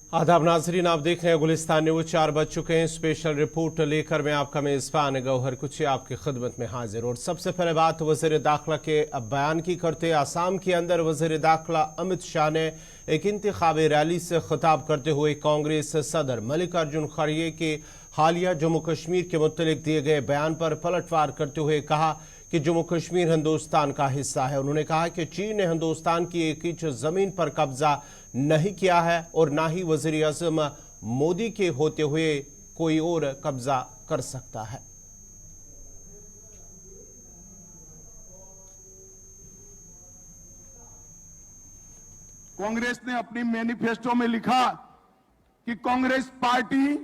आदाब नाजरीन, आप देख रहे हैं गुलिस्तान न्यूज। 4 बज चुके हैं। स्पेशल रिपोर्ट लेकर मैं आपका मेजबान गौहर कुछ आपकी खिदमत में हाजिर। और सबसे पहले बात वज़ीर दाखिला के बयान की करते। आसाम के अंदर वज़ीर दाखिला अमित शाह ने एक इंतखाबी रैली से खिताब करते हुए कांग्रेस सदर मल्लिकार्जुन खड़गे के हालिया जम्मू कश्मीर के मुतल्लिक दिए गए बयान पर पलटवार करते हुए कहा कि जम्मू कश्मीर हिंदुस्तान का हिस्सा है। उन्होंने कहा कि चीन ने हिंदुस्तान की एक इंच जमीन पर कब्जा नहीं किया है और ना ही वज़ीर आज़म मोदी के होते हुए कोई और कब्जा कर सकता है। कांग्रेस ने अपनी मैनिफेस्टो में लिखा कि कांग्रेस पार्टी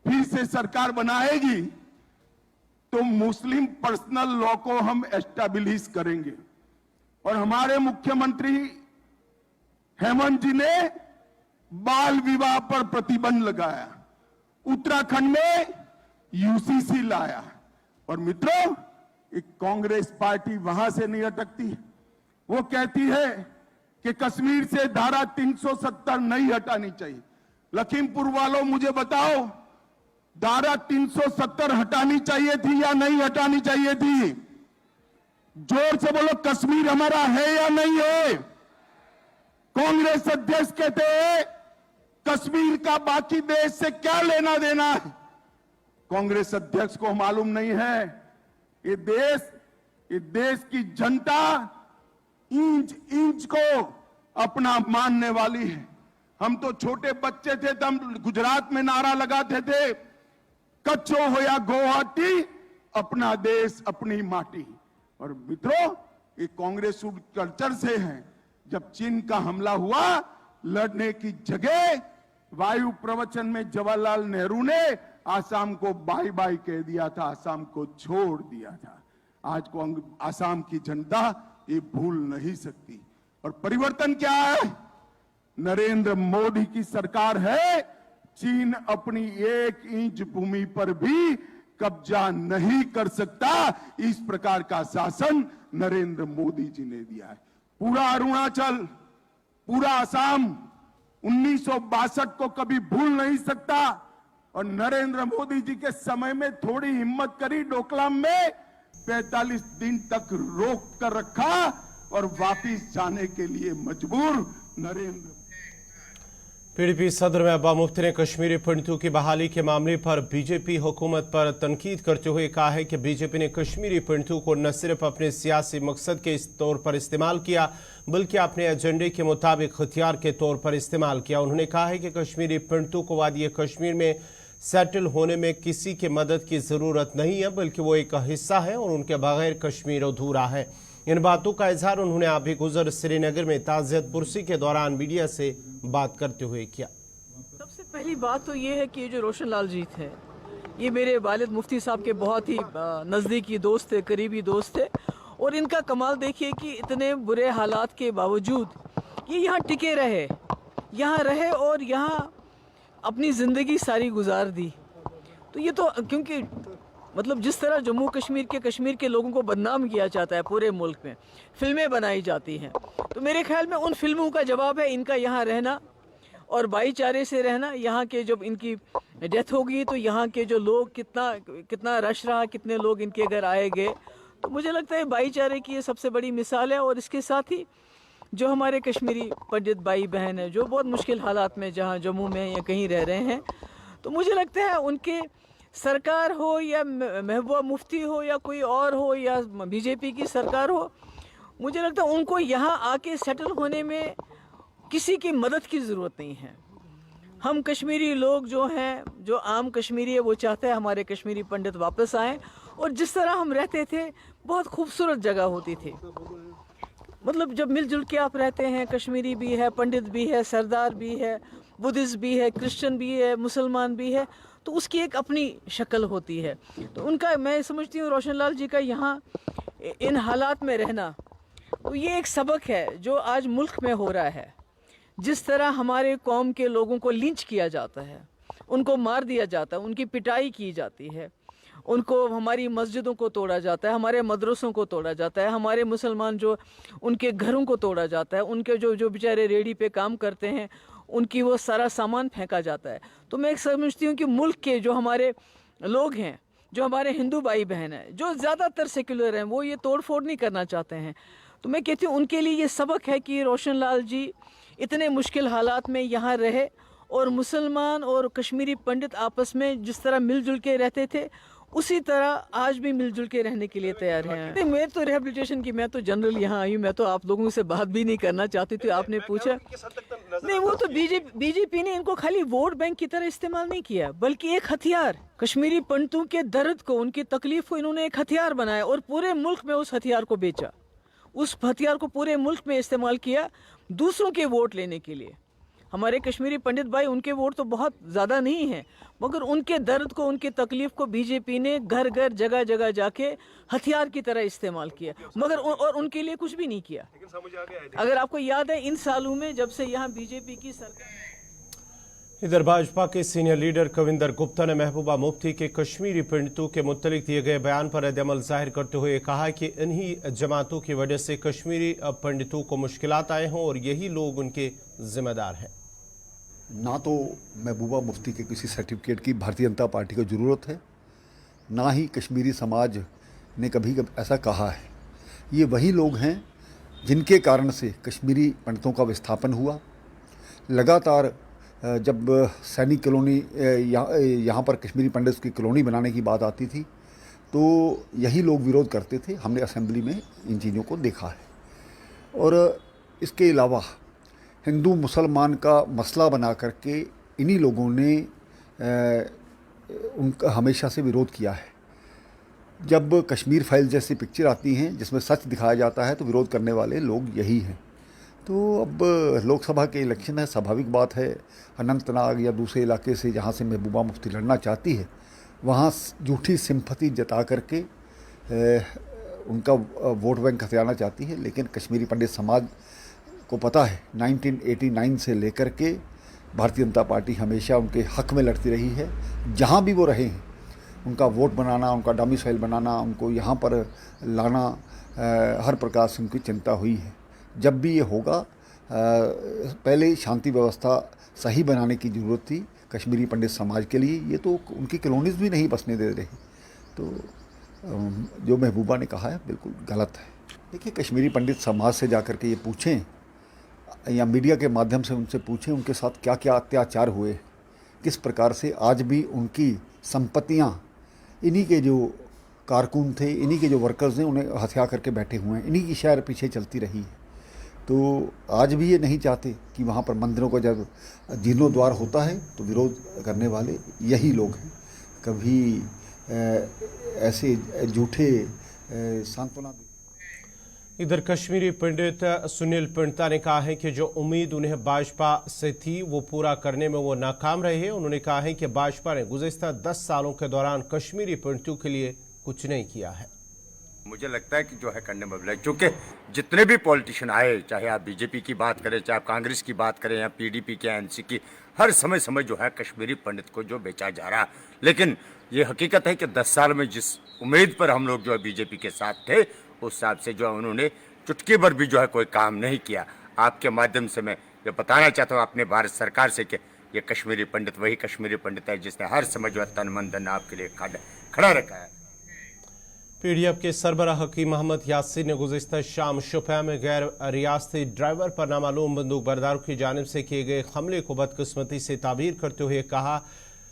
फिर से सरकार बनाएगी तो मुस्लिम पर्सनल लॉ को हम एस्टैब्लिश करेंगे। और हमारे मुख्यमंत्री हेमंत जी ने बाल विवाह पर प्रतिबंध लगाया, उत्तराखंड में यूसीसी लाया। और मित्रों, एक कांग्रेस पार्टी वहां से नहीं अटकती। वो कहती है कि कश्मीर से धारा 370 नहीं हटानी चाहिए। लखीमपुर वालों, मुझे बताओ, धारा 370 हटानी चाहिए थी या नहीं हटानी चाहिए थी? जोर से बोलो, कश्मीर हमारा है या नहीं है? कांग्रेस अध्यक्ष कहते हैं कश्मीर का बाकी देश से क्या लेना देना है। कांग्रेस अध्यक्ष को मालूम नहीं है ये देश की जनता इंच इंच को अपना मानने वाली है। हम तो छोटे बच्चे थे तो हम गुजरात में नारा लगाते थे, कच्चो हो या गुवाहाटी, अपना देश अपनी माटी। और मित्रों, ये कांग्रेस कल्चर से है। जब चीन का हमला हुआ, लड़ने की जगह वायु प्रवचन में जवाहरलाल नेहरू ने आसाम को बाय बाय कह दिया था, आसाम को छोड़ दिया था। आज को आसाम की जनता ये भूल नहीं सकती। और परिवर्तन क्या है? नरेंद्र मोदी की सरकार है। चीन अपनी 1 इंच भूमि पर भी कब्जा नहीं कर सकता। इस प्रकार का शासन नरेंद्र मोदी जी ने दिया है। पूरा अरुणाचल, पूरा आसाम 1962 को कभी भूल नहीं सकता। और नरेंद्र मोदी जी के समय में थोड़ी हिम्मत करी, डोकलाम में 45 दिन तक रोक कर रखा और वापिस जाने के लिए मजबूर नरेंद्र। पीडीपी सदर महबूबा मुफ्ती ने कश्मीरी पंडितों की बहाली के मामले पर बीजेपी हुकूमत पर तनकीद करते हुए कहा है कि बीजेपी ने कश्मीरी पंडितों को न सिर्फ अपने सियासी मकसद के तौर पर इस्तेमाल किया बल्कि अपने एजेंडे के मुताबिक हथियार के तौर पर इस्तेमाल किया। उन्होंने कहा है कि कश्मीरी पंडितों को वादी कश्मीर में सेटल होने में किसी की मदद की जरूरत नहीं है, बल्कि वो एक हिस्सा है और उनके बगैर कश्मीर अधूरा है। इन बातों का इजहार उन्होंने अभी गुजर श्रीनगर में ताज़ियत पुरसी के दौरान मीडिया से बात करते हुए किया। सबसे पहली बात तो ये है कि जो रोशन लाल जी थे, ये मेरे वालिद मुफ्ती साहब के बहुत ही नज़दीकी दोस्त थे, करीबी दोस्त थे। और इनका कमाल देखिए कि इतने बुरे हालात के बावजूद ये यहाँ टिके रहे, यहाँ रहे और यहाँ अपनी ज़िंदगी सारी गुजार दी। तो ये तो क्योंकि मतलब जिस तरह जम्मू कश्मीर के लोगों को बदनाम किया जाता है पूरे मुल्क में, फिल्में बनाई जाती हैं, तो मेरे ख्याल में उन फिल्मों का जवाब है इनका यहाँ रहना और भाईचारे से रहना। यहाँ के जब इनकी डेथ होगी तो यहाँ के जो लोग कितना रश रहा, कितने लोग इनके घर आए गए। तो मुझे लगता है भाईचारे की ये सबसे बड़ी मिसाल है। और इसके साथ ही जो हमारे कश्मीरी पंडित भाई बहन हैं जो बहुत मुश्किल हालात में जहाँ जम्मू में या कहीं रह रहे हैं, तो मुझे लगता है उनके सरकार हो या महबूबा मुफ्ती हो या कोई और हो या बीजेपी की सरकार हो, मुझे लगता है उनको यहाँ आके सेटल होने में किसी की मदद की ज़रूरत नहीं है। हम कश्मीरी लोग जो हैं, जो आम कश्मीरी है, वो चाहते हैं हमारे कश्मीरी पंडित वापस आएँ और जिस तरह हम रहते थे बहुत खूबसूरत जगह होती थी। मतलब जब मिलजुल के आप रहते हैं, कश्मीरी भी है, पंडित भी है, सरदार भी है, बुद्धिस्ट भी है, क्रिश्चियन भी है, मुसलमान भी है, तो उसकी एक अपनी शक्ल होती है। तो उनका मैं समझती हूँ रोशन लाल जी का यहाँ इन हालात में रहना, तो ये एक सबक है जो आज मुल्क में हो रहा है। जिस तरह हमारे कौम के लोगों को लिंच किया जाता है, उनको मार दिया जाता है, उनकी पिटाई की जाती है, उनको हमारी मस्जिदों को तोड़ा जाता है, हमारे मदरसों को तोड़ा जाता है, हमारे मुसलमान जो उनके घरों को तोड़ा जाता है, उनके जो बेचारे रेडी पे काम करते हैं उनकी वो सारा सामान फेंका जाता है। तो मैं एक समझती हूँ कि मुल्क के जो हमारे लोग हैं, जो हमारे हिंदू भाई बहन हैं, जो ज़्यादातर सेक्युलर हैं, वो ये तोड़ फोड़ नहीं करना चाहते हैं। तो मैं कहती हूँ उनके लिए ये सबक है कि रोशन लाल जी इतने मुश्किल हालात में यहाँ रहे और मुसलमान और कश्मीरी पंडित आपस में जिस तरह मिलजुल के रहते थे उसी तरह आज भी मिलजुल के रहने के लिए तैयार हैं। मैं तो रिहेबिलिटेशन की, मैं तो जनरल यहाँ आई हूँ, मैं तो आप लोगों से बात भी नहीं करना चाहती थी, आपने पूछा नहीं। वो तो बीजेपी ने इनको खाली वोट बैंक की तरह इस्तेमाल नहीं किया, बल्कि एक हथियार, कश्मीरी पंडितों के दर्द को, उनकी तकलीफ को इन्होंने एक हथियार बनाया और पूरे मुल्क में उस हथियार को बेचा। उस हथियार को पूरे मुल्क में इस्तेमाल किया दूसरों के वोट लेने के लिए। हमारे कश्मीरी पंडित भाई, उनके वोट तो बहुत ज़्यादा नहीं हैं, मगर उनके दर्द को, उनकी तकलीफ को बीजेपी ने घर घर जगह जगह जाके हथियार की तरह इस्तेमाल किया, मगर और उनके लिए कुछ भी नहीं किया। अगर आपको याद है इन सालों में जब से यहाँ बीजेपी की सरकार। इधर भाजपा के सीनियर लीडर कविंदर गुप्ता ने महबूबा मुफ्ती के कश्मीरी पंडितों के मुतल्लिक दिए गए बयान पर रद्द-ए-अमल जाहिर करते हुए कहा कि इन्हीं जमातों की वजह से कश्मीरी पंडितों को मुश्किलात आए हों और यही लोग उनके जिम्मेदार हैं। ना तो महबूबा मुफ्ती के किसी सर्टिफिकेट की भारतीय जनता पार्टी को ज़रूरत है, ना ही कश्मीरी समाज ने कभी ऐसा कहा है। ये वही लोग हैं जिनके कारण से कश्मीरी पंडितों का विस्थापन हुआ। लगातार जब सैनिक कॉलोनी यहाँ पर कश्मीरी पंडित की कॉलोनी बनाने की बात आती थी तो यही लोग विरोध करते थे। हमने असेंबली में इन चीज़ों को देखा है। और इसके अलावा हिंदू मुसलमान का मसला बना करके इन्हीं लोगों ने उनका हमेशा से विरोध किया है। जब कश्मीर फाइल जैसी पिक्चर आती हैं जिसमें सच दिखाया जाता है तो विरोध करने वाले लोग यही हैं। तो अब लोकसभा के इलेक्शन है, स्वाभाविक बात है अनंतनाग या दूसरे इलाके से जहाँ से महबूबा मुफ्ती लड़ना चाहती है वहाँ झूठी सिंपैथी जता करके उनका वोट बैंक हथियाना चाहती है। लेकिन कश्मीरी पंडित समाज को पता है 1989 से लेकर के भारतीय जनता पार्टी हमेशा उनके हक में लड़ती रही है। जहाँ भी वो रहे हैं उनका वोट बनाना, उनका डोमिसाइल बनाना, उनको यहाँ पर लाना, हर प्रकार से उनकी चिंता हुई है। जब भी ये होगा पहले शांति व्यवस्था सही बनाने की ज़रूरत थी कश्मीरी पंडित समाज के लिए। ये तो उनकी कॉलोनीज़ भी नहीं बसने दे रहे। तो जो महबूबा ने कहा है बिल्कुल गलत है। देखिए, कश्मीरी पंडित समाज से जाकर के ये पूछें या मीडिया के माध्यम से उनसे पूछें उनके साथ क्या क्या अत्याचार हुए, किस प्रकार से आज भी उनकी संपत्तियां इन्हीं के जो कारकुन थे, इन्हीं के जो वर्कर्स हैं उन्हें हथिया करके बैठे हुए हैं, इन्हीं की शहर पीछे चलती रही है। तो आज भी ये नहीं चाहते कि वहाँ पर मंदिरों का जब जीर्णोद्वार होता है तो विरोध करने वाले यही लोग हैं। कभी ऐसे झूठे सांत्वना। इधर कश्मीरी पंडित सुनील पंडिता ने कहा है कि जो उम्मीद उन्हें भाजपा से थी वो पूरा करने में वो नाकाम रहे हैं। उन्होंने कहा है कि भाजपा ने गुज़िश्ता 10 सालों के दौरान कश्मीरी पंडितों के लिए कुछ नहीं किया है। मुझे लगता है कि जो है करने में, क्योंकि जितने भी पॉलिटिशियन आए, चाहे आप बीजेपी की बात करें, चाहे आप कांग्रेस की बात करें या पीडीपी की, एनसी की, हर समय जो है कश्मीरी पंडित को जो बेचा जा रहा। लेकिन ये हकीकत है कि 10 साल में जिस उम्मीद पर हम लोग जो है बीजेपी के साथ थे उस हिसाब से जो है उन्होंने चुटकी भर भी जो है कोई काम नहीं किया। आपके माध्यम से मैं ये बताना चाहता हूँ अपने भारत सरकार से कि ये कश्मीरी पंडित वही कश्मीरी पंडित है जिसने हर समय जो है तन मन धन आपके लिए खड़ा रखा है। पीडीएफ के सरबराह हकीम मोहम्मद यासीन ने गुज़िश्ता शाम शोपियां में गैर रियासती ड्राइवर पर नामालूम बंदूक बरदारों की जानिब से किए गए हमले को बदकिस्मती से ताबीर करते हुए कहा,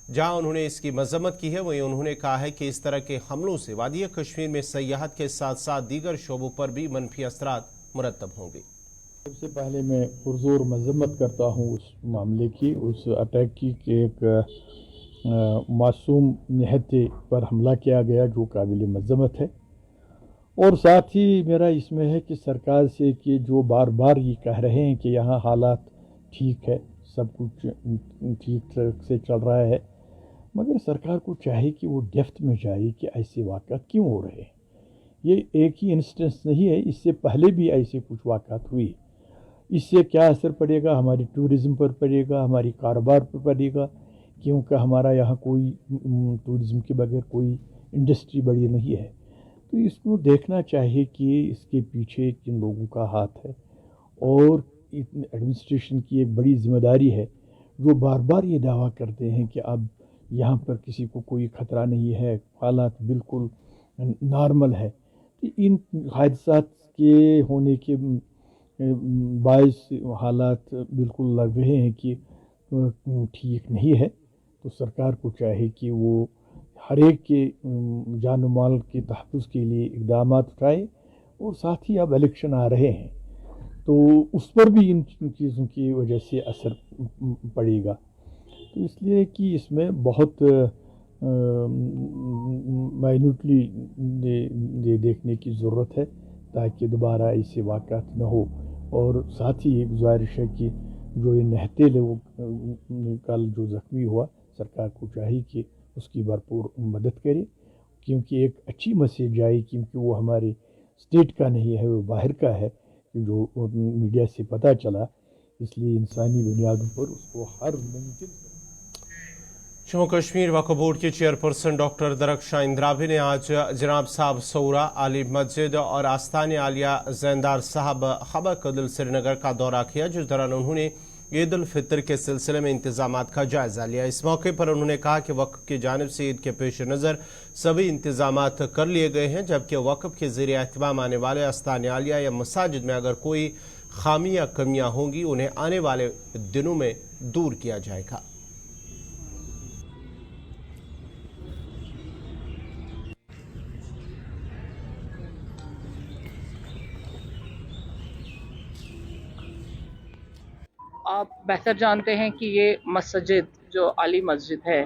जहां उन्होंने इसकी मजम्मत की है वहीं उन्होंने कहा है कि इस तरह के हमलों से वादी कश्मीर में सयाहत के साथ साथ दीगर शोबों पर भी मनफी असरात मुरतब होंगे। सबसे पहले मैं पुरजोर मजम्मत करता हूँ उस मामले की, उस अटैक की कि एक मासूम निहत्ते पर हमला किया गया जो काबिल मजम्मत है। और साथ ही मेरा इसमें है कि सरकार से कि जो बार बार ये कह रहे हैं कि यहाँ हालात ठीक है, सब कुछ ठीक से चल रहा है, मगर सरकार को चाहे कि वो डेप्थ में जाए कि ऐसे वाक़यात क्यों हो रहे हैं। ये एक ही इंस्टेंस नहीं है, इससे पहले भी ऐसे कुछ वाक़यात हुई। इससे क्या असर पड़ेगा, हमारी टूरिज़म पर पड़ेगा, हमारी कारोबार पर पड़ेगा, क्योंकि हमारा यहाँ कोई टूरिज़म के बगैर कोई इंडस्ट्री बड़ी नहीं है। तो इसको देखना चाहिए कि इसके पीछे किन लोगों का हाथ है और एडमिनिस्ट्रेशन की एक बड़ी जिम्मेदारी है जो बार बार ये दावा करते हैं कि अब यहाँ पर किसी को कोई ख़तरा नहीं है, हालात बिल्कुल नॉर्मल है, तो इन हादसात के होने के बायस हालात बिल्कुल लग रहे हैं कि ठीक नहीं है। तो सरकार को चाहे कि वो हर एक के जान माल के तहफ़्फ़ुज़ के लिए इक़दाम उठाए, और साथ ही अब इलेक्शन आ रहे हैं तो उस पर भी इन चीज़ों की वजह से असर पड़ेगा। तो इसलिए कि इसमें बहुत माइन्यूटली देखने की ज़रूरत है ताकि दोबारा ऐसे वाक़यात न हो। और साथ ही एक गुजारिश है कि जो ये नहते लोग कल जो ज़ख्मी हुआ, सरकार को चाहिए कि उसकी भरपूर मदद करे, क्योंकि एक अच्छी मैसेज आई, क्योंकि वो हमारे स्टेट का नहीं है, वो बाहर का है, जो मीडिया से पता चला, इसलिए इंसानी बुनियादों पर उसको हर मुमकिन। जम्मू कश्मीर वक्फ बोर्ड के चेयरपर्सन डॉक्टर दरख्शां इंद्रावी ने आज जनाब साहब सौरा, आली मस्जिद और आस्तान आलिया जैनदार साहब खबर कदल श्रीनगर का दौरा किया, जिस दौरान उन्होंने ईद उल फितर के सिलसिले में इंतजामात का जायजा लिया। इस मौके पर उन्होंने कहा कि वक्फ की जानिब से ईद के पेश नज़र सभी इंतजामात कर लिए गए हैं, जबकि वक्फ के ज़रिए एहतमाम आने वाले आस्तान आलिया या मसाजिद में अगर कोई खामी या कमियाँ होंगी उन्हें आने वाले दिनों में दूर किया जाएगा। आप बेहतर जानते हैं कि ये मस्जिद जो अली मस्जिद है,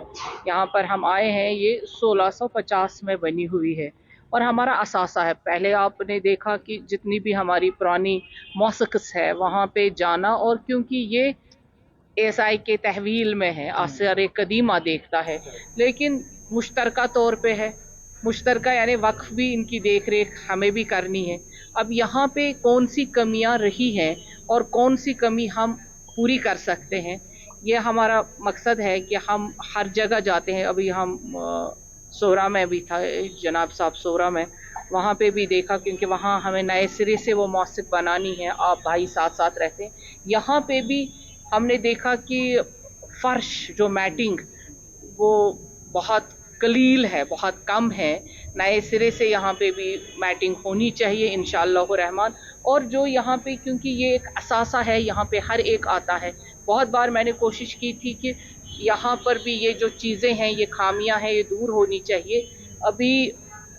यहाँ पर हम आए हैं, ये 1650 में बनी हुई है और हमारा असासा है। पहले आपने देखा कि जितनी भी हमारी पुरानी मौसिक़स है वहाँ पे जाना, और क्योंकि ये एसआई के तहवील में है, आसार कदीमा देखता है, लेकिन मुश्तरका तौर पे है, मुश्तरका यानी वक्फ भी इनकी देख रेख हमें भी करनी है। अब यहाँ पे कौन सी कमियाँ रही हैं और कौन सी कमी हम पूरी कर सकते हैं, ये हमारा मकसद है कि हम हर जगह जाते हैं। अभी हम सोहरा में भी था, जनाब साहब सोहरा में, वहाँ पे भी देखा, क्योंकि वहाँ हमें नए सिरे से वो मौसिक़ बनानी है, आप भाई साथ साथ रहते हैं। यहाँ पे भी हमने देखा कि फ़र्श जो मैटिंग वो बहुत कलील है, बहुत कम है, नए सिरे से यहाँ पे भी मैटिंग होनी चाहिए इंशाअल्लाह रहमान। और जो यहाँ पे, क्योंकि ये एक असासा है, यहाँ पे हर एक आता है, बहुत बार मैंने कोशिश की थी कि यहाँ पर भी ये जो चीज़ें हैं, ये खामियां हैं, ये दूर होनी चाहिए। अभी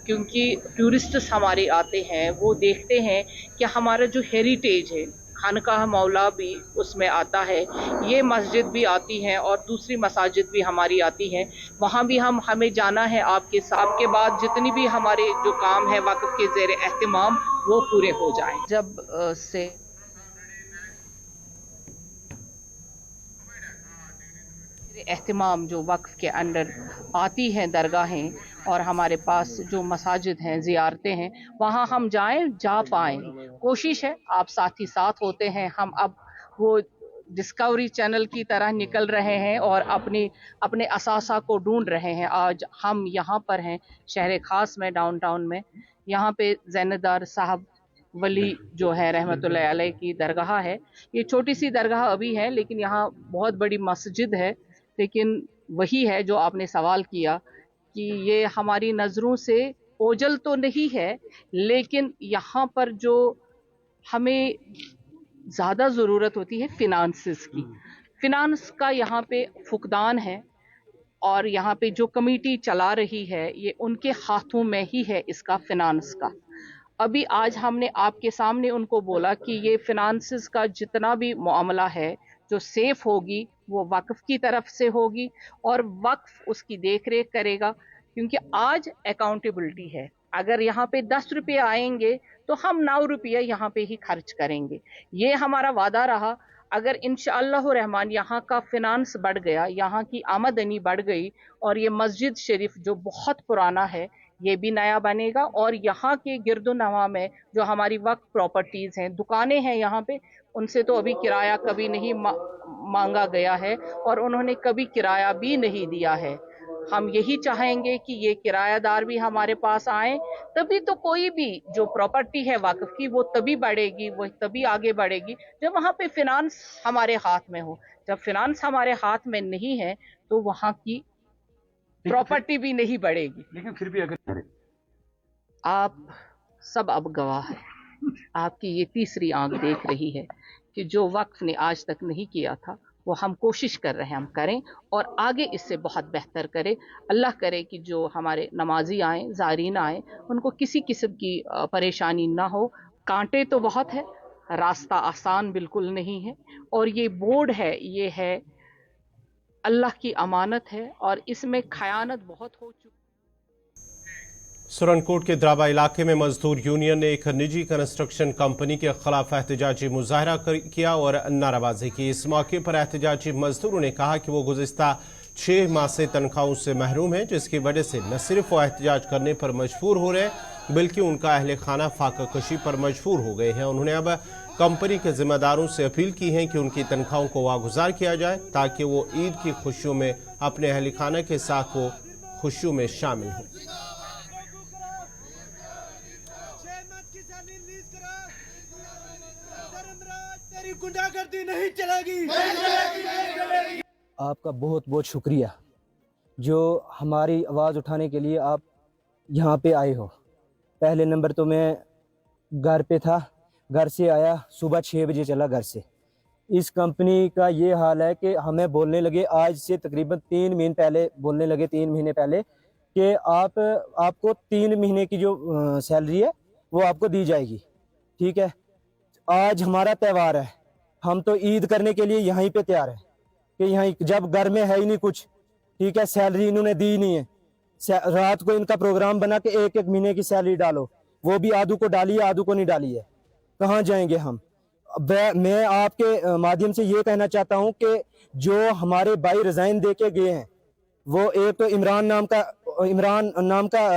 क्योंकि टूरिस्ट्स हमारे आते हैं, वो देखते हैं कि हमारा जो हेरिटेज है, खानकाह मौला भी उसमें आता है, ये मस्जिद भी आती हैं और दूसरी मसाजिद भी हमारी आती हैं, वहाँ भी हमें जाना है आपके साथ, के बाद जितनी भी हमारे जो काम है वक्फ के ज़ेर एहतिमाम वो पूरे हो जाएं। जब से एहतिमाम जो वक्फ के अंडर आती हैं दरगाहें, और हमारे पास जो मसाजिद हैं, ज़ियारतें हैं, वहाँ हम जा पाएँ। कोशिश है, आप साथ ही साथ होते हैं, हम अब वो डिस्कवरी चैनल की तरह निकल रहे हैं और अपने असासा को ढूंढ रहे हैं। आज हम यहाँ पर हैं शहर ख़ास में, डाउनटाउन में, यहाँ पे ज़ैनदार साहब वली जो है रहमतुल्लाह अलैह की दरगाह है। ये छोटी सी दरगाह अभी है, लेकिन यहाँ बहुत बड़ी मस्जिद है। लेकिन वही है जो आपने सवाल किया कि ये हमारी नज़रों से ओझल तो नहीं है, लेकिन यहाँ पर जो हमें ज़्यादा ज़रूरत होती है फिनांसेस की, फिनांस का यहाँ पे फुकदान है, और यहाँ पे जो कमेटी चला रही है ये उनके हाथों में ही है इसका फिनांस का। अभी आज हमने आपके सामने उनको बोला कि ये फिनांसेस का जितना भी मामला है जो सेफ होगी वो वक्फ की तरफ से होगी, और वक्फ उसकी देख रेख करेगा, क्योंकि आज अकाउंटेबिलिटी है। अगर यहाँ पे 10 रुपये आएंगे तो हम 9 रुपये यहाँ पे ही खर्च करेंगे, ये हमारा वादा रहा। अगर इंशाअल्लाह रहमान यहाँ का फिनांस बढ़ गया, यहाँ की आमदनी बढ़ गई, और ये मस्जिद शरीफ जो बहुत पुराना है ये भी नया बनेगा, और यहाँ के गिरदो नवा में जो हमारी वक्फ प्रॉपर्टीज़ हैं, दुकानें हैं यहाँ पे, उनसे तो अभी किराया कभी नहीं मांगा गया है और उन्होंने कभी किराया भी नहीं दिया है। हम यही चाहेंगे कि ये किरायादार भी हमारे पास आएँ, तभी तो कोई भी जो प्रॉपर्टी है वक्फ की वो तभी बढ़ेगी, वो तभी आगे बढ़ेगी जब वहाँ पे फिनांस हमारे हाथ में हो। जब फिनांस हमारे हाथ में नहीं है तो वहाँ की प्रॉपर्टी भी नहीं बढ़ेगी। लेकिन फिर भी अगर आप सब अब गवाह हैं, आपकी ये तीसरी आंख देख रही है कि जो वक्फ ने आज तक नहीं किया था वो हम कोशिश कर रहे हैं हम करें और आगे इससे बहुत बेहतर करें। अल्लाह करे कि जो हमारे नमाजी आए, ज़ारीन आए, उनको किसी किस्म की परेशानी ना हो। कांटे तो बहुत है, रास्ता आसान बिल्कुल नहीं है, और ये बोर्ड है, ये है अल्लाह की अमानत है और इसमें खयानत बहुत हो चुकी। सुरनकोट के द्राबा इलाके में मजदूर यूनियन ने एक निजी कंस्ट्रक्शन कंपनी के खिलाफ एहतजाजी मुजाहरा किया और नाराबाजी की। इस मौके पर एहतजाजी मजदूरों ने कहा कि वो गुज़िस्ता 6 माह से तनख्वाहों से महरूम है, जिसकी वजह से न सिर्फ वो एहतजाज करने पर मजबूर हो रहे बल्कि उनका अहले खाना फाका कशी पर मजबूर हो गए हैं। उन्होंने अब कंपनी के जिम्मेदारों से अपील की है कि उनकी तनख्वाहों को वागुजार किया जाए ताकि वो ईद की खुशियों में अपने अहले खाना के साथ वो खुशियों में शामिल हों। गुंडागर्दी नहीं चलेगी। आपका बहुत बहुत शुक्रिया जो हमारी आवाज़ उठाने के लिए आप यहाँ पे आए हो। पहले नंबर तो मैं घर पे था, घर से आया सुबह 6 बजे चला घर से। इस कंपनी का ये हाल है कि हमें बोलने लगे आज से तकरीबन 3 महीने पहले बोलने लगे, 3 महीने पहले कि आपको 3 महीने की जो सैलरी है वो आपको दी जाएगी। ठीक है, आज हमारा त्यौहार है, हम तो ईद करने के लिए यहीं पे तैयार है कि यहीं, जब घर में है ही नहीं कुछ। ठीक है, सैलरी इन्होंने दी नहीं है। रात को इनका प्रोग्राम बना के 1-1 महीने की सैलरी डालो, वो भी आधू को डाली है आधू को नहीं डाली है। कहाँ जाएंगे हम? मैं आपके माध्यम से ये कहना चाहता हूँ कि जो हमारे भाई रिजाइन दे के गए हैं, वो एक तो इमरान नाम का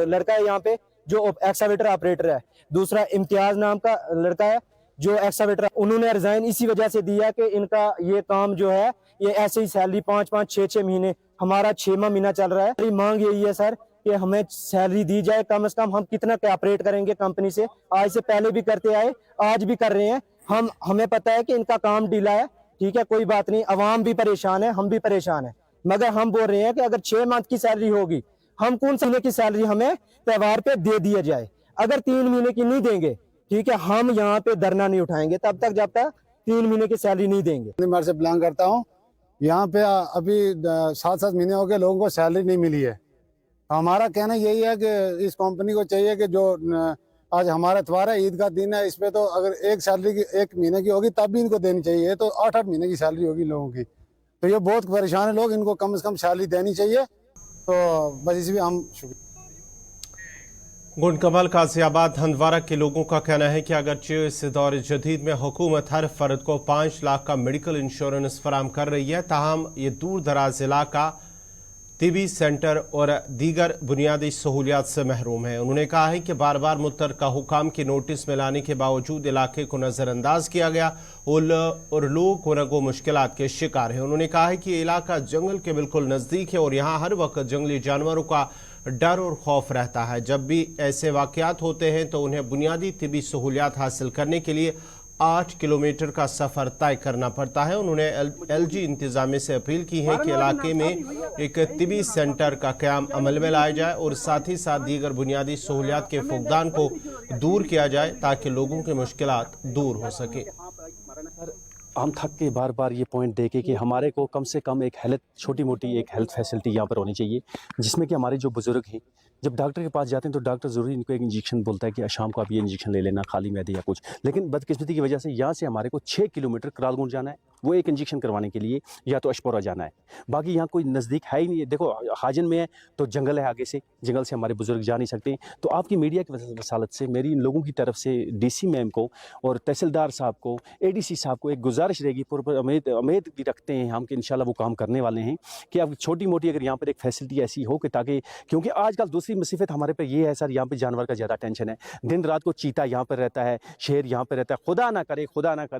लड़का है यहाँ पे जो एक्सावेटर ऑपरेटर है, दूसरा इम्तियाज नाम का लड़का है जो एक्सावेटर। उन्होंने रिजाइन इसी वजह से दिया कि इनका ये काम जो है ये ऐसे ही सैलरी 5-5, 6-6 महीने, हमारा 6वां महीना चल रहा है। मेरी मांग यही है सर कि हमें सैलरी दी जाए कम से कम। हम कितना कॉपरेट करेंगे कंपनी से, आज से पहले भी करते आए, आज भी कर रहे हैं। हमें पता है कि इनका काम ढीला है, ठीक है, कोई बात नहीं, अवाम भी परेशान है, हम भी परेशान है, मगर हम बोल रहे हैं कि अगर 6 मंथ की सैलरी होगी, हम कौन से महीने की सैलरी हमें त्यौहार पे दे दिया जाए। अगर 3 महीने की नहीं देंगे, ठीक है, हम यहाँ पे धरना नहीं उठाएंगे तब तक जब तक 3 महीने की सैलरी नहीं देंगे। मैं से बिलोंग करता हूँ, यहाँ पे अभी 7-7 महीने हो गए लोगों को सैलरी नहीं मिली है। हमारा कहना यही है कि इस कंपनी को चाहिए कि जो आज हमारा त्योहार है, ईद का दिन है, इस पे तो अगर एक सैलरी की 1 महीने की होगी तब भी इनको देनी चाहिए। तो 8-8 महीने की सैलरी होगी लोगों की, तो ये बहुत परेशान है लोग, इनको कम से कम सैलरी देनी चाहिए। तो बस इसी भी हम गुंडकमल काजियाबाद हंदवारा के लोगों का कहना है कि अगरचे इस दौर जदीद में हुकूमत हर फर्द को 5 लाख का मेडिकल इंश्योरेंस फराम कर रही है, ताहम ये दूर दराज इलाका तिबी सेंटर और दीगर बुनियादी सहूलियात से महरूम है। उन्होंने कहा है कि बार बार मुतलका हुकाम के नोटिस में लाने के बावजूद इलाके को नज़रअंदाज किया गया और लोग कोनगो मुश्किलात के शिकार हैं। उन्होंने कहा है कि ये इलाका जंगल के बिल्कुल नज़दीक है और यहाँ हर वक्त जंगली जानवरों का डर और खौफ रहता है। जब भी ऐसे वाक़यात होते हैं तो उन्हें बुनियादी तिबी सहूलियात हासिल करने के लिए 8 किलोमीटर का सफ़र तय करना पड़ता है। उन्होंने LG इंतज़ामिया से अपील की है कि इलाके में एक तिबी सेंटर का क़याम अमल में लाया जाए और साथ ही साथ दीगर बुनियादी सहूलियात के फुकदान को दूर किया जाए ताकि लोगों की मुश्किलात दूर हो सके। हम थक के बार बार ये पॉइंट दे के कि हमारे को कम से कम एक छोटी मोटी एक हेल्थ फैसिलिटी यहाँ पर होनी चाहिए, जिसमें कि हमारे जो बुज़ुर्ग हैं जब डॉक्टर के पास जाते हैं तो डॉक्टर ज़रूरी इनको एक इंजेक्शन बोलता है कि शाम को आप ये इंजेक्शन ले लेना खाली मैदे या कुछ, लेकिन बदकिस्मती की वजह से यहाँ से हमारे को 6 किलोमीटर करालगुंड जाना है वो एक इंजेक्शन करवाने के लिए, या तो अशपोरा जाना है। बाकी यहाँ कोई नज़दीक है ही नहीं है। देखो हाजन में है तो जंगल है, आगे से जंगल से हमारे बुज़ुर्ग जा नहीं सकते। तो आपकी मीडिया की वसालत से मेरी इन लोगों की तरफ से DC मैम को और तहसीलदार साहब को, ADC साहब को एक गुजारिश रहेगी, उम्मीद भी रखते हैं हम कि इंशाल्लाह वो काम करने वाले हैं कि अब छोटी मोटी अगर यहाँ पर एक फैसिलिटी ऐसी हो कि ताकि, क्योंकि आजकल दूसरी मुसीबत हमारे पे ये है सर, यहाँ पे जानवर का ज़्यादा टेंशन है। दिन रात को चीता यहाँ पर रहता है, शेर यहाँ पर रहता है। खुदा ना करे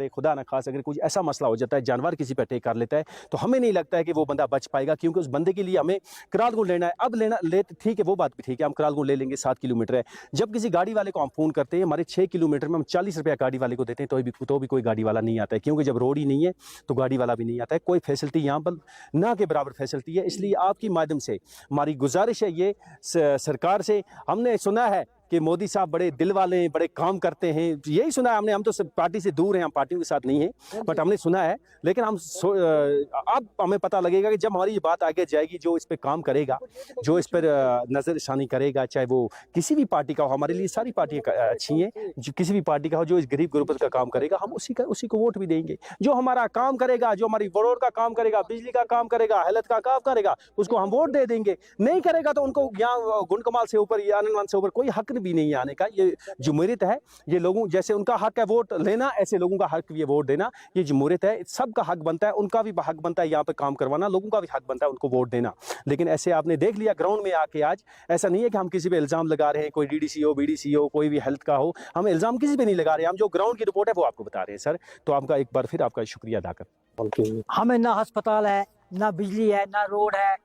खुदा ना खास अगर कुछ ऐसा मसला हो जाता जाता है, जानवर किसी पर अटैक कर लेता है, तो हमें नहीं लगता है कि वो बंदा बच पाएगा, क्योंकि उस बंदे के लिए हमें कराल गुंड लेना है। अब ले ठीक है, वो बात भी ठीक है, हम कराल गुंड ले लेंगे, 7 किलोमीटर है। जब किसी गाड़ी वाले को हम फ़ोन करते हैं, हमारे 6 किलोमीटर में हम 40 रुपया गाड़ी वाले को देते हैं, तो भी कोई गाड़ी वाला नहीं आता है, क्योंकि जब रोड ही नहीं है तो गाड़ी वाला भी नहीं आता है। कोई फैसिलिटी यहाँ पर ना के बराबर फैसिलिटी है। इसलिए आपकी माध्यम से हमारी गुजारिश है ये सरकार से, हमने सुना है कि मोदी साहब बड़े दिल वाले हैं, बड़े काम करते हैं, यही सुना है हमने। हम तो सब पार्टी से दूर हैं, हम पार्टियों के साथ नहीं हैं, बट हमने सुना है। लेकिन अब हमें पता लगेगा कि जब हमारी ये बात आगे जाएगी, जो इस पे काम करेगा, जो इस पर नज़रसानी करेगा, चाहे वो किसी भी पार्टी का हो, हमारे लिए सारी पार्टियाँ अच्छी हैं, जो किसी भी पार्टी का हो, जो इस गरीब गुरबत का काम करेगा, हम उसी को वोट भी देंगे। जो हमारा काम करेगा, जो हमारी रोड का काम करेगा, बिजली का काम करेगा, हेल्थ का काम करेगा, उसको हम वोट दे देंगे। नहीं करेगा तो उनको यहाँ गुंड कमाल से ऊपर या आनंद से ऊपर कोई हक भी नहीं आने का। ये जमहूरियत है, ये लोगों जैसे उनका हक है वोट लेना, ऐसे लोगों का हक ये वोट देना। ये जमहूरियत है, सबका हक बनता है, उनका भी हक बनता है यहाँ पे काम करवाना, लोगों का भी हक बनता है उनको वोट देना। लेकिन ऐसे आपने देख लिया ग्राउंड में आके आज, ऐसा नहीं है कि हम किसी पे इल्ज़ाम लगा रहे हैं, कोई डीडीसी हो, बीडीसी हो, कोई भी हेल्थ का हो, हम इल्ज़ाम किसी पे नहीं लगा रहे हैं, हम जो ग्राउंड की रिपोर्ट है वो आपको बता रहे हैं सर। तो आपका एक बार फिर आपका शुक्रिया अदा कर। हमें ना अस्पताल है, ना बिजली है, ना रोड है,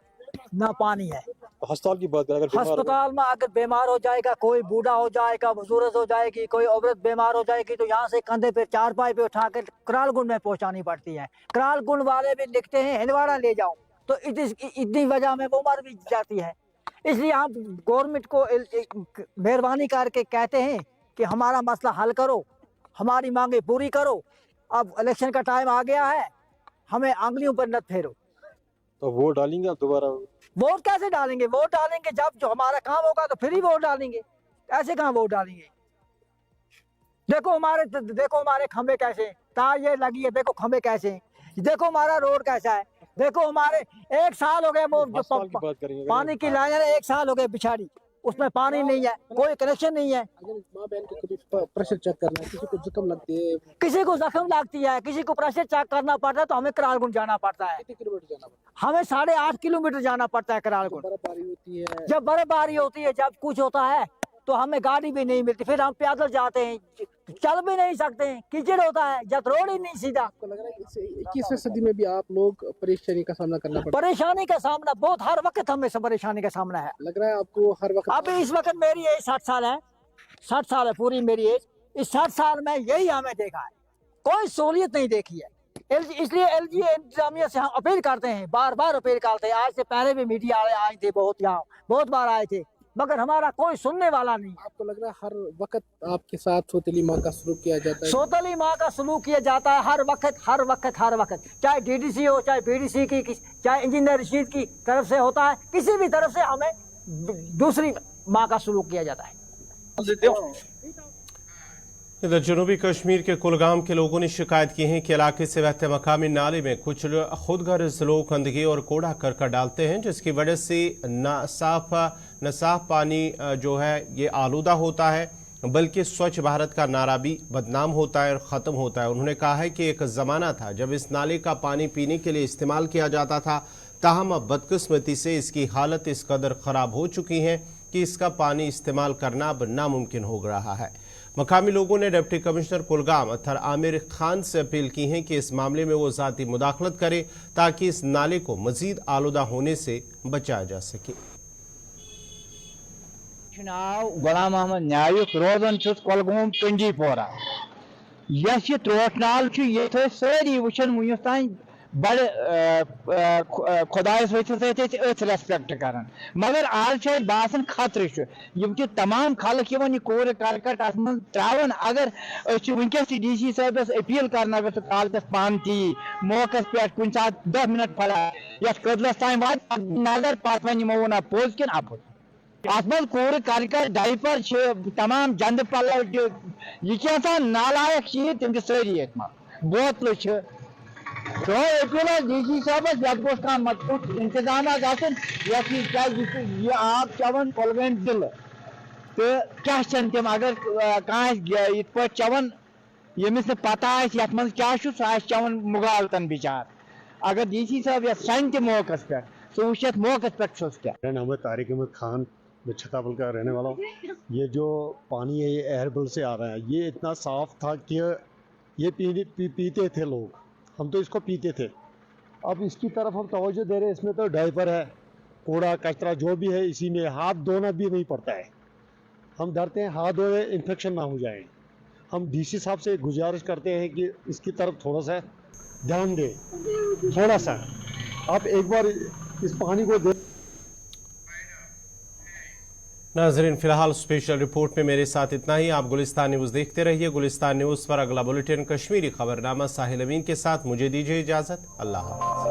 ना पानी है। अस्पताल की बात करें, अस्पताल में अगर बीमार हो जाएगा, कोई बूढ़ा हो जाएगा, बुजुर्ग हो जाएगी, कोई औरत बीमार हो जाएगी, तो यहाँ से कंधे पे चारपाई पे उठा कर कराल गुंड में पहुँचानी पड़ती है। कराल गुंड वाले भी लिखते हैं हिंदवाड़ा ले जाओ, तो इतनी वजह में वो मर भी जाती है। इसलिए हम गवर्नमेंट को मेहरबानी करके कहते हैं कि हमारा मसला हल करो, हमारी मांगे पूरी करो। अब इलेक्शन का टाइम आ गया है, हमें आंगलियों पर न फेरो। तो वोट डालेंगे आप दोबारा? वोट कैसे डालेंगे? वोट डालेंगे जब जो हमारा काम होगा तो फिर ही वोट डालेंगे, ऐसे कहाँ वोट डालेंगे? देखो हमारे खंबे कैसे हैं, तार ये लगी है, देखो खंबे कैसे हैं, देखो हमारा रोड कैसा है, देखो हमारे 1 साल हो गए वो जो पानी की लाइन 1 साल हो गए बिछाड़ी, उसमें पानी नहीं है, कोई कनेक्शन नहीं है। माँ बहन को कभी प्रेशर चेक करना है, किसी को जख्म लगती है, किसी को जख्म लगती है, किसी को प्रेशर चेक करना पड़ता है, तो हमें कराल गुंड जाना पड़ता है। कितने किलोमीटर जाना पड़ता है? हमें 8.5 किलोमीटर जाना पड़ता है कराल गुंड। बर्फबारी होती है, जब बर्फबारी होती है, जब कुछ होता है तो हमें गाड़ी भी नहीं मिलती, फिर हम पैदल जाते हैं, चल भी नहीं सकते हैं, कीचड़ होता है, जब रोड ही नहीं सीधा। आपको लग रहा है 21वीं सदी में भी आप लोग परेशानी का सामना करना पड़ता है? परेशानी का सामना बहुत, हर वक्त हमें परेशानी का सामना है। लग रहा है आपको हर वक्त? अभी इस वक्त मेरी एज 60 साल है, 60 साल है पूरी मेरी एज। इस 60 साल में यही हमें देखा है, कोई सहूलियत नहीं देखी है। इसलिए एलजी इंतजामिया से हम अपील करते हैं, बार बार अपील करते हैं। आज से पहले भी मीडिया आए थे, बहुत बार आए थे, मगर हमारा कोई सुनने वाला नहीं। आपको लग रहा है हर वक्त आपके साथ सौतेली माँ का सलूक किया जाता है? सौतेली माँ का सलूक किया जाता है हर वक्त, चाहे डीडीसी हो, चाहे बीडीसी की, चाहे इंजीनियर रशीद की तरफ से होता है, किसी भी तरफ से हमें दूसरी माँ का सलूक किया जाता है। इधर जनूबी कश्मीर के कुलगाम के लोगों ने शिकायत की है कि इलाके से बहते मकामी नाले में कुछ खुदगर्ज लोग गंदगी और कूड़ा करकट डालते हैं, जिसकी वजह से न साफ पानी जो है ये आलूदा होता है, बल्कि स्वच्छ भारत का नारा भी बदनाम होता है और ख़त्म होता है। उन्होंने कहा है कि एक ज़माना था जब इस नाले का पानी पीने के लिए इस्तेमाल किया जाता था, ताहम अब बदकिस्मती से इसकी हालत इस कदर ख़राब हो चुकी है कि इसका पानी इस्तेमाल करना अब नामुमकिन हो रहा है। मकामी लोगों ने डिप्टी कमिश्नर कुलगाम अत्तर आमिर खान से अपील की है कि इस मामले में वो ज़ाती मुदाखलत करे ताकि इस नाले को मज़ीद आलूदा होने से बचाया जा सके। नाव गुलाम अहमद न्यायुक, रोजान कुलगाम पिंडीपोरा। यह त्रोट नाल ये सारी वुचन वुनिस तान बड़े खुदायस वथ रेस्पेक्ट कर, मगर आज बासन खतरे तमाम खल्क यह कूर करकट अत मन त्रावन। अगर वनकस DC साहबस अपील कर अगर सह कालत पान ती मौके पे कुछ 10 मिनट फड़ा ये कदलस तान वा नजर पत वन वो ना पोज किन अपुज अत मज कूर करकट डाइपर तमाम जंद पलव यह नालायक चीज तम सारी बोतल तो अपील DC साहबस ये मजबूत इंतजाम यह आब चवन कुलगाम दिल तो क्या तम अगर कह चवन यमिस पता ये मज क्या सह चवन मुगालतन बिचार। अगर DC साहब यह सन मौके पे सह वुच मौके पे क्या। मोहम्मद तारिक अहमद खान, मैं छताबल का रहने वाला हूँ। ये जो पानी है ये एयरबिल से आ रहा है, ये इतना साफ था कि ये पीते थे लोग, हम तो इसको पीते थे। अब इसकी तरफ हम तवज्जो दे रहे हैं, इसमें तो डायपर है, कूड़ा कचरा जो भी है इसी में, हाथ धोना भी नहीं पड़ता है। हम डरते हैं हाथ धोए इन्फेक्शन ना हो जाए। हम डीसी साहब से गुजारिश करते हैं कि इसकी तरफ थोड़ा सा ध्यान दें, थोड़ा सा आप एक बार इस पानी को दे। नाज़रीन, फिलहाल स्पेशल रिपोर्ट में मेरे साथ इतना ही। आप गुलिस्तान न्यूज़ देखते रहिए। गुलिस्तान न्यूज़ पर अगला बुलेटिन कश्मीरी खबरनामा साहिल अमीन के साथ। मुझे दीजिए इजाज़त। अल्लाह हाफ़िज़।